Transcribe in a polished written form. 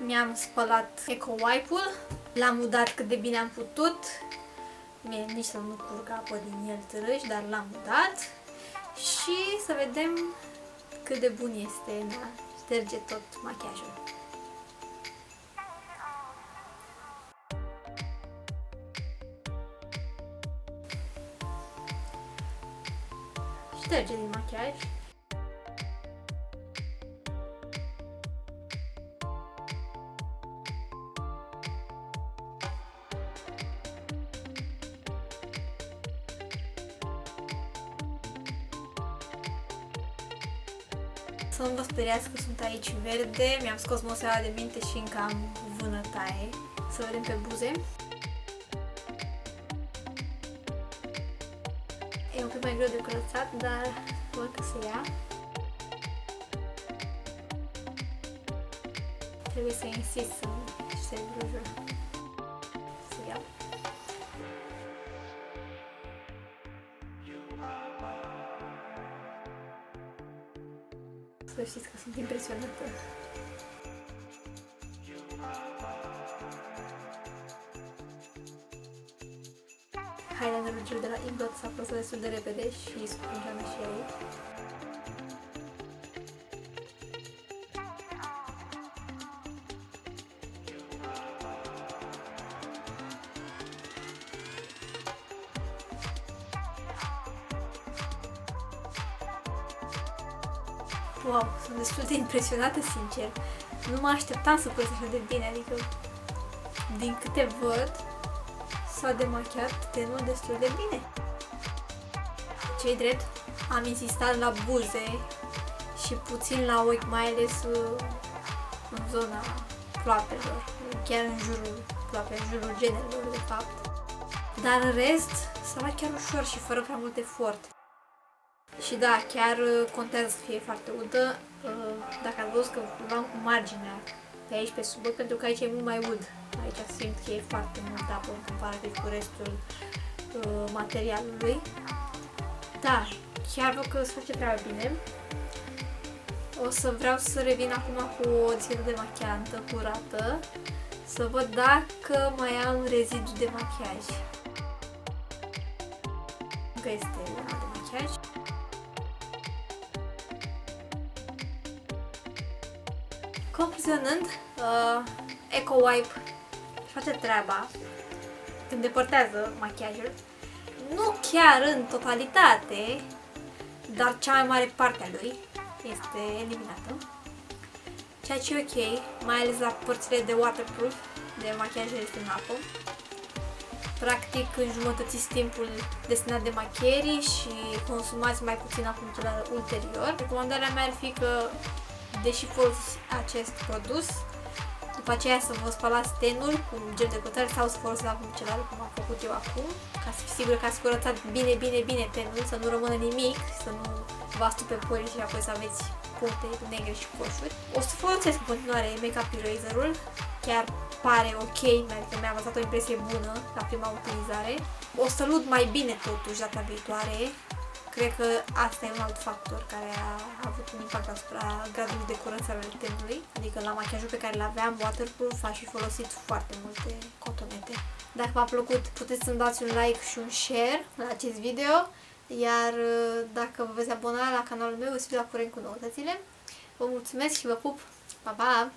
Mi-am spălat Eco Wipe-ul, l-am udat cât de bine am putut, mie nici să nu curgă apă din el târâși, dar l-am udat și să vedem cât de bun este în a șterge tot machiajul. Șterge din machiaj. Să nu vă speriați că sunt aici verde, mi-am scos moseaua de minte și încă am vânătaie. Să vedem pe buze. E un pic mai greu de curățat, dar văd că se ia. Trebuie să insist să șterg rujul. Să iau. Să știți că sunt impresionată. Highlinerul de la Ingot s-a produs destul de repede și scrungeam și aici. Wow, sunt destul de impresionată, sincer. Nu mă așteptam să curăț așa de bine, adică din câte văd s-a demachiat tenul destul de bine. Ce-i drept, am insistat la buze și puțin la ochi, mai ales în zona ploapelor, chiar în jurul ploapelor, în jurul genelor de fapt. Dar în rest s-a luat chiar ușor și fără prea mult efort. Și da, chiar contează să fie foarte udă. Dacă ați văzut că luam cu marginea de aici pe sub, pentru că aici e mult mai ud. Aici simt că e foarte mult apă în comparativ cu restul materialului. Da, chiar văd că se face treaba bine. O să vreau să revin acum cu o țintă demachiantă curată, să văd dacă mai am rezidu de machiaj. Încă este lana de machiaj. Concluzionând, Eco Wipe își face treaba, îndepărtează machiajul, nu chiar în totalitate, dar cea mai mare parte a lui este eliminată, ceea ce e ok, mai ales la părțile de waterproof, de machiaj este în apă. Practic înjumătățiți timpul destinat de machierii și consumați mai puțin apuntelare ulterior. Recomandarea mea ar fi că, deși folosiți acest produs, după aceea să vă spălați tenul cu gel de cutare sau să folosiți apă micelară, cum am făcut eu acum, ca să fiți sigură că ați curățat bine tenul, să nu rămână nimic, să nu vă astupe porii și apoi să aveți puncte negre și coșuri. O să folosesc în continuare Makeup Eraser-ul, chiar pare ok, pentru că mi-a lăsat o impresie bună la prima utilizare. O să-l ud mai bine totuși data viitoare. Cred că asta e un alt factor care a avut un impact asupra gradului de curățare al tenului, adică la machiajul pe care l-aveam waterproof aș fi folosit foarte multe cotonete. Dacă v-a plăcut, puteți să-mi dați un like și un share la acest video, iar dacă vă veți abona la canalul meu, veți fi la curent cu noutățile. Vă mulțumesc și vă pup! Pa, pa!